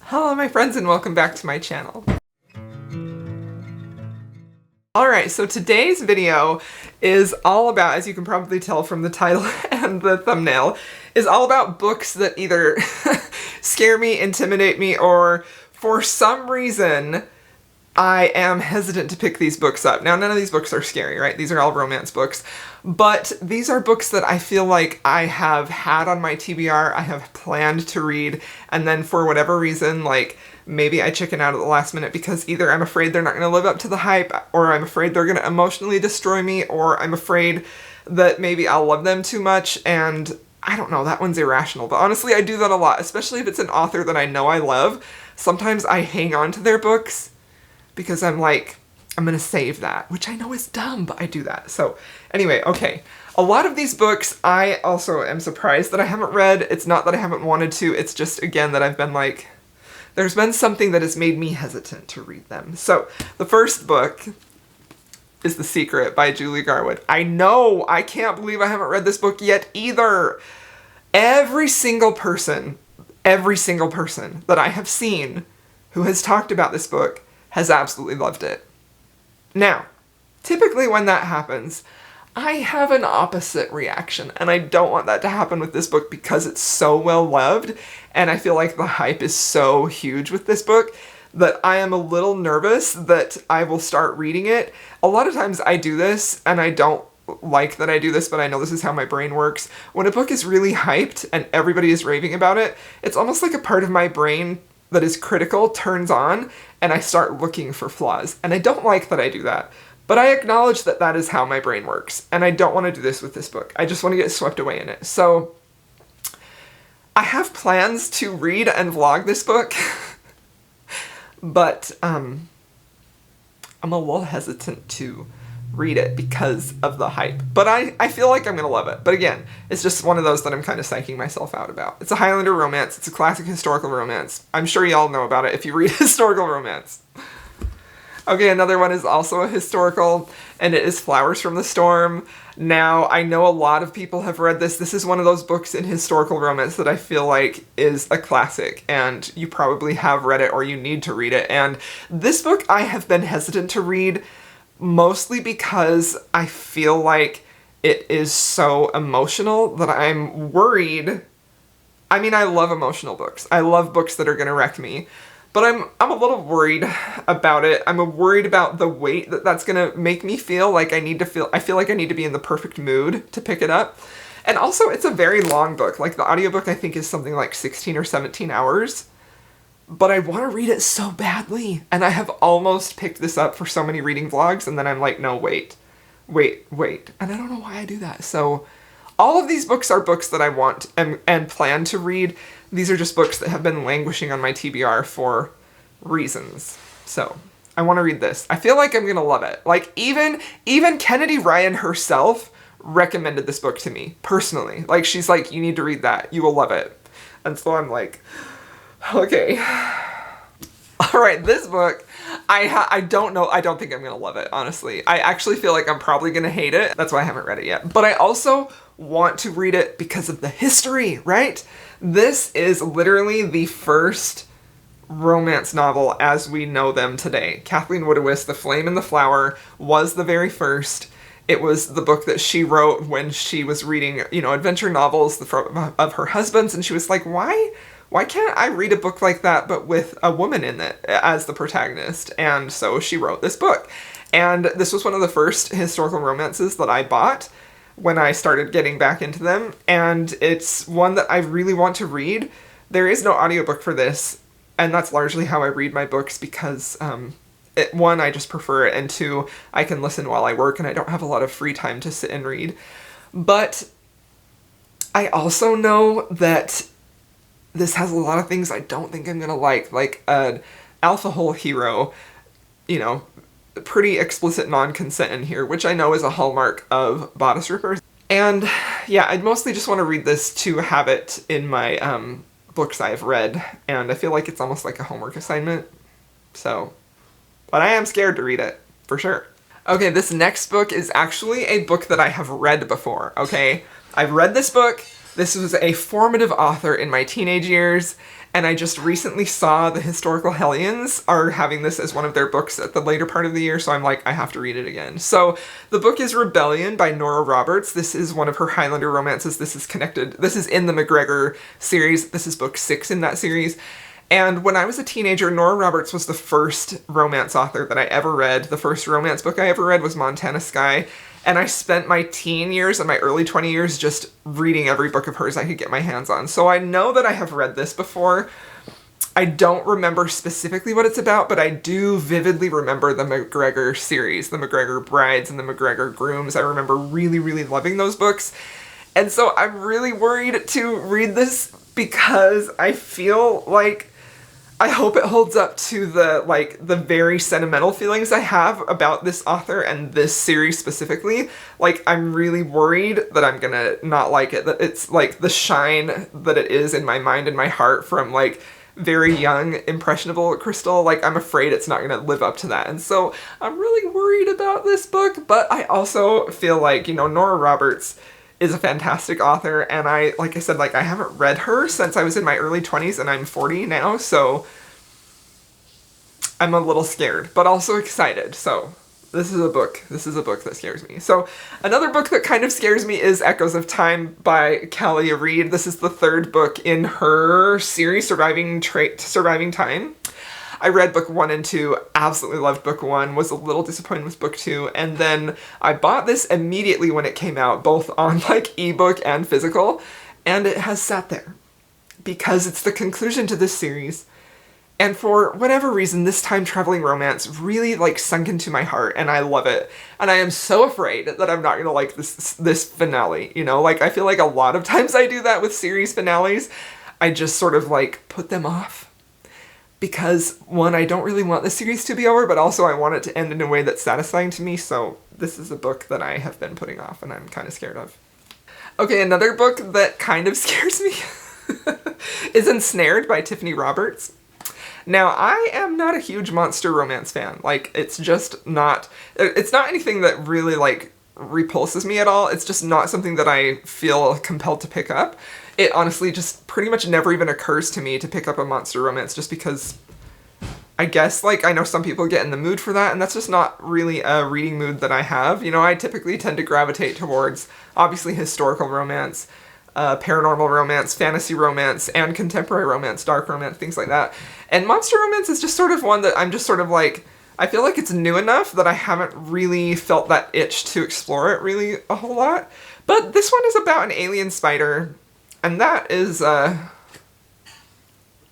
Hello my friends and welcome back to my channel. Alright, so today's video is all about, as you can probably tell from the title and the thumbnail, is all about books that either scare me, intimidate me, or for some reason I am hesitant to pick these books up. Now, none of these books are scary, right? These are all romance books. But these are books that I feel like I have had on my TBR, I have planned to read, and then for whatever reason, like, maybe I chicken out at the last minute because either I'm afraid they're not going to live up to the hype, or I'm afraid they're going to emotionally destroy me, or I'm afraid that maybe I'll love them too much, and I don't know, that one's irrational. But honestly, I do that a lot, especially if it's an author that I know I love. Sometimes I hang on to their books because I'm like, I'm gonna save that, which I know is dumb, but I do that. So anyway, okay. A lot of these books I also am surprised that I haven't read. It's not that I haven't wanted to, it's just, again, that I've been like, there's been something that has made me hesitant to read them. So the first book is The Secret by Julie Garwood. I know, I can't believe I haven't read this book yet either. Every single person that I have seen who has talked about this book has absolutely loved it. Now, typically when that happens, I have an opposite reaction, and I don't want that to happen with this book because it's so well loved, and I feel like the hype is so huge with this book that I am a little nervous that I will start reading it. A lot of times I do this, and I don't like that I do this, but I know this is how my brain works. When a book is really hyped and everybody is raving about it, it's almost like a part of my brain that is critical turns on, and I start looking for flaws. And I don't like that I do that, but I acknowledge that that is how my brain works, and I don't want to do this with this book. I just want to get swept away in it. So I have plans to read and vlog this book, but I'm a little hesitant to read it because of the hype. But I feel like I'm gonna love it. But again, it's just one of those that I'm kind of psyching myself out about. It's a Highlander romance. It's a classic historical romance. I'm sure y'all know about it if you read historical romance. Okay, another one is also a historical, and it is Flowers from the Storm. Now, I know a lot of people have read this. This is one of those books in historical romance that I feel like is a classic, and you probably have read it or you need to read it. And this book I have been hesitant to read mostly because I feel like it is so emotional that I'm worried. I mean, I love emotional books. I love books that are gonna wreck me. But I'm a little worried about it. I'm worried about the weight that that's gonna make me feel like I feel like I need to be in the perfect mood to pick it up. And also, it's a very long book. Like, the audiobook I think is something like 16 or 17 hours. But I want to read it so badly, and I have almost picked this up for so many reading vlogs, and then I'm like, no, wait, and I don't know why I do that. So all of these books are books that I want and plan to read. These are just books that have been languishing on my TBR for reasons. So I want to read this. I feel like I'm gonna love it. Like, even Kennedy Ryan herself recommended this book to me personally. Like, she's like, you need to read that, you will love it. And so I'm like, okay. All right, this book, I don't know, I don't think I'm gonna love it, honestly. I actually feel like I'm probably gonna hate it. That's why I haven't read it yet. But I also want to read it because of the history, right? This is literally the first romance novel as we know them today. Kathleen Woodiwiss, The Flame and the Flower, was the very first. It was the book that she wrote when she was reading, you know, adventure novels of her husband's, and she was like, why can't I read a book like that but with a woman in it as the protagonist? And so she wrote this book. And this was one of the first historical romances that I bought when I started getting back into them, and it's one that I really want to read. There is no audiobook for this, and that's largely how I read my books because, one, I just prefer it, and two, I can listen while I work and I don't have a lot of free time to sit and read. But I also know that this has a lot of things I don't think I'm gonna like an alpha hole hero, you know, pretty explicit non-consent in here, which I know is a hallmark of bodice rippers. And yeah, I mostly just want to read this to have it in my books I've read, and I feel like it's almost like a homework assignment. So, but I am scared to read it, for sure. Okay, this next book is actually a book that I have read before, okay? I've read this book. This was a formative author in my teenage years, And I just recently saw the Historical Hellions are having this as one of their books at the later part of the year, so I'm like, I have to read it again. So the book is Rebellion by Nora Roberts. This is one of her Highlander romances. This is connected. This is in the McGregor series. This is book 6 in that series. And when I was a teenager, Nora Roberts was the first romance author that I ever read. The first romance book I ever read was Montana Sky. And I spent my teen years and my early 20 years just reading every book of hers I could get my hands on. So I know that I have read this before. I don't remember specifically what it's about, but I do vividly remember the McGregor series, the McGregor Brides and the McGregor Grooms. I remember really, really loving those books. And so I'm really worried to read this because I feel like I hope it holds up to the very sentimental feelings I have about this author and this series specifically. Like, I'm really worried that I'm gonna not like it, that it's like the shine that it is in my mind and my heart from like very young, impressionable Crystal. Like, I'm afraid it's not gonna live up to that. And so I'm really worried about this book, but I also feel like, you know, Nora Roberts is a fantastic author, and like I said, I haven't read her since I was in my early 20s, and I'm 40 now, so I'm a little scared, but also excited. So this is a book that scares me. So another book that kind of scares me is Echoes of Time by Kalia Reed. This is the 3rd book in her series, Surviving Time. I read book 1 and 2, absolutely loved book 1, was a little disappointed with book 2, and then I bought this immediately when it came out, both on ebook and physical, and it has sat there because it's the conclusion to this series. And for whatever reason, this time traveling romance really sunk into my heart, and I love it. And I am so afraid that I'm not gonna like this finale, you know? I feel like a lot of times I do that with series finales. I just sort of put them off. Because, one, I don't really want the series to be over, but also I want it to end in a way that's satisfying to me, so this is a book that I have been putting off and I'm kind of scared of. Okay, another book that kind of scares me is Ensnared by Tiffany Roberts. Now, I am not a huge monster romance fan. It's just not... It's not anything that really, repulses me at all. It's just not something that I feel compelled to pick up. It honestly just pretty much never even occurs to me to pick up a monster romance just because I guess, I know some people get in the mood for that, and that's just not really a reading mood that I have. You know, I typically tend to gravitate towards, obviously, historical romance, paranormal romance, fantasy romance, and contemporary romance, dark romance, things like that. And monster romance is just sort of one that I'm just sort of I feel like it's new enough that I haven't really felt that itch to explore it really a whole lot. But this one is about an alien spider. And that is, you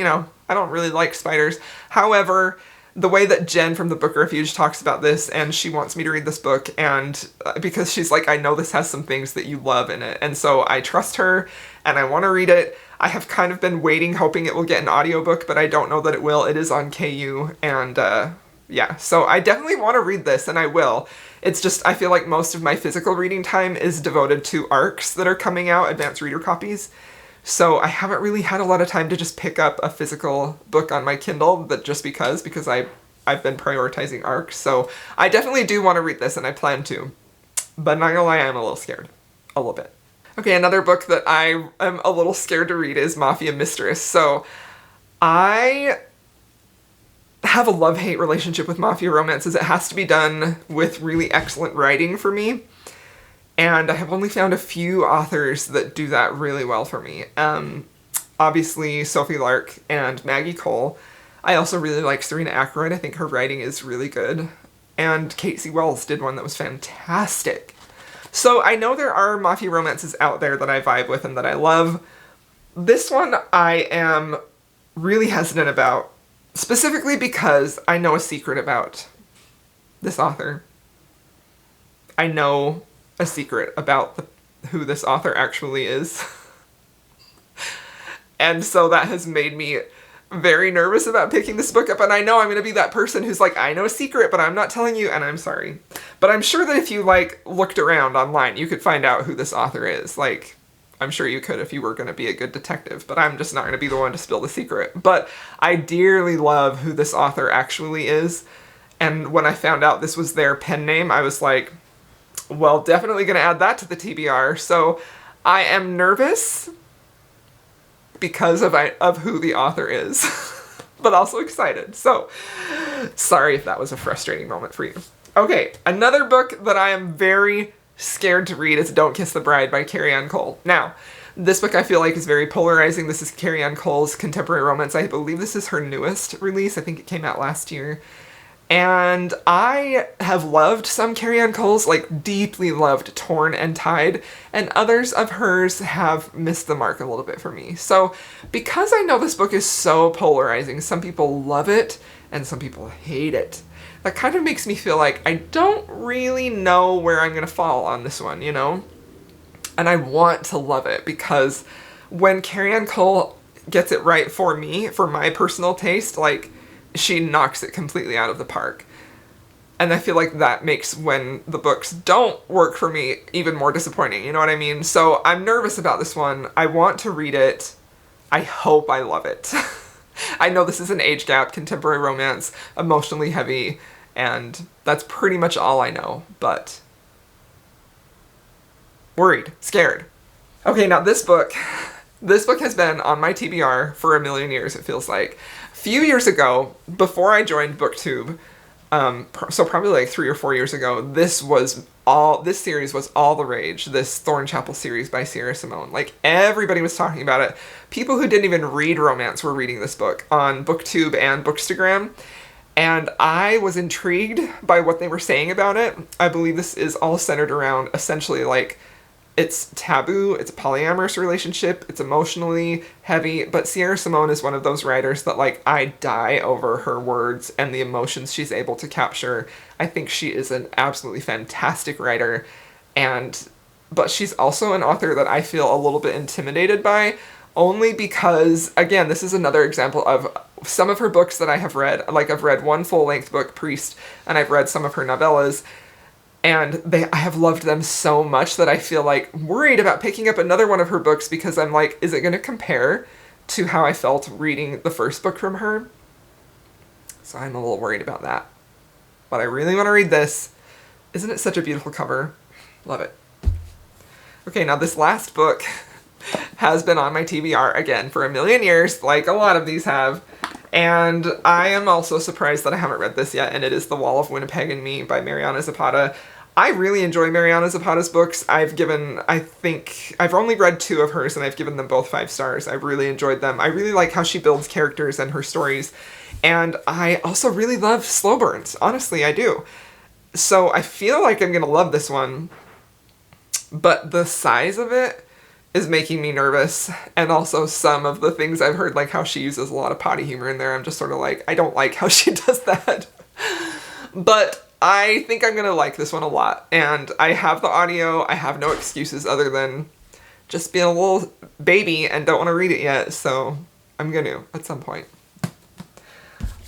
know, I don't really like spiders. However, the way that Jen from the Book Refuge talks about this, and she wants me to read this book, and because she's like, I know this has some things that you love in it. And so I trust her, and I want to read it. I have kind of been waiting, hoping it will get an audiobook, but I don't know that it will. It is on KU, and yeah. So I definitely want to read this, and I will. It's just, I feel like most of my physical reading time is devoted to ARCs that are coming out, advanced reader copies. So I haven't really had a lot of time to just pick up a physical book on my Kindle, but just because I've been prioritizing ARCs. So I definitely do want to read this, and I plan to. But not gonna lie, I'm a little scared. A little bit. Okay, another book that I am a little scared to read is Mafia Mistress. So I have a love-hate relationship with mafia romances. It has to be done with really excellent writing for me. And I have only found a few authors that do that really well for me. Obviously, Sophie Lark and Maggie Cole. I also really like Serena Ackroyd. I think her writing is really good. And Kate C. Wells did one that was fantastic. So I know there are mafia romances out there that I vibe with and that I love. This one I am really hesitant about, specifically because I know a secret about this author. I know a secret about who this author actually is. And so that has made me very nervous about picking this book up, and I know I'm going to be that person who's like, I know a secret, but I'm not telling you, and I'm sorry. But I'm sure that if you, looked around online, you could find out who this author is. I'm sure you could if you were going to be a good detective, but I'm just not going to be the one to spill the secret. But I dearly love who this author actually is, and when I found out this was their pen name, I was like, well, definitely going to add that to the TBR. So I am nervous, because of who the author is, but also excited. So sorry if that was a frustrating moment for you. Okay, another book that I am very scared to read is Don't Kiss the Bride by Carrie Ann Cole. Now, this book I feel like is very polarizing. This is Carrie Ann Cole's contemporary romance. I believe this is her newest release. I think it came out last year. And I have loved some Carrie Ann Cole's, like deeply loved Torn and Tide, and others of hers have missed the mark a little bit for me. So because I know this book is so polarizing, some people love it and some people hate it. That kind of makes me feel like I don't really know where I'm gonna fall on this one, you know? And I want to love it because when Carrie Ann Cole gets it right for me, for my personal taste, like, she knocks it completely out of the park. And I feel like that makes when the books don't work for me even more disappointing, you know what I mean? So I'm nervous about this one. I want to read it. I hope I love it. I know this is an age gap, contemporary romance, emotionally heavy, and that's pretty much all I know, but worried, scared. Okay, now this book has been on my TBR for a million years, it feels like. A few years ago, before I joined BookTube, so probably like 3 or 4 years ago, this series was all the rage, this Thorn Chapel series by Sierra Simone. Like, everybody was talking about it. People who didn't even read romance were reading this book on BookTube and Bookstagram. And I was intrigued by what they were saying about it. I believe this is all centered around essentially like, it's taboo, it's a polyamorous relationship, it's emotionally heavy, but Sierra Simone is one of those writers that, like, I die over her words and the emotions she's able to capture. I think she is an absolutely fantastic writer, but she's also an author that I feel a little bit intimidated by, only because, again, this is another example of some of her books that I have read. Like, I've read one full-length book, Priest, and I've read some of her novellas, and I have loved them so much that I feel like worried about picking up another one of her books because I'm like, is it going to compare to how I felt reading the first book from her? So I'm a little worried about that. But I really want to read this. Isn't it such a beautiful cover? Love it. Okay, now this last book has been on my TBR again for a million years, like a lot of these have. And I am also surprised that I haven't read this yet, and it is The Wall of Winnipeg and Me by Mariana Zapata. I really enjoy Mariana Zapata's books. I've only read 2 of hers, and I've given them both 5 stars. I really enjoyed them. I really like how she builds characters and her stories. And I also really love slow burns. Honestly, I do. So I feel like I'm gonna love this one. But the size of it is making me nervous, and also some of the things I've heard, like how she uses a lot of potty humor in there, I'm just sort of like, I don't like how she does that. But I think I'm gonna like this one a lot, and I have the audio. I have no excuses other than just being a little baby and don't want to read it yet, so I'm gonna at some point.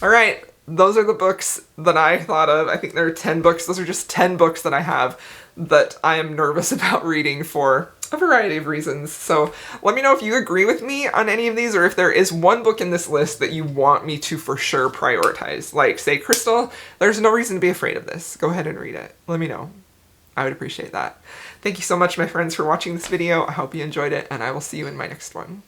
Alright, those are the books that I thought of. I think there are 10 books. Those are just 10 books that I have that I am nervous about reading for a variety of reasons. So let me know if you agree with me on any of these, or if there is one book in this list that you want me to for sure prioritize. Like, say, Crystal, there's no reason to be afraid of this. Go ahead and read it. Let me know. I would appreciate that. Thank you so much, my friends, for watching this video. I hope you enjoyed it, and I will see you in my next one.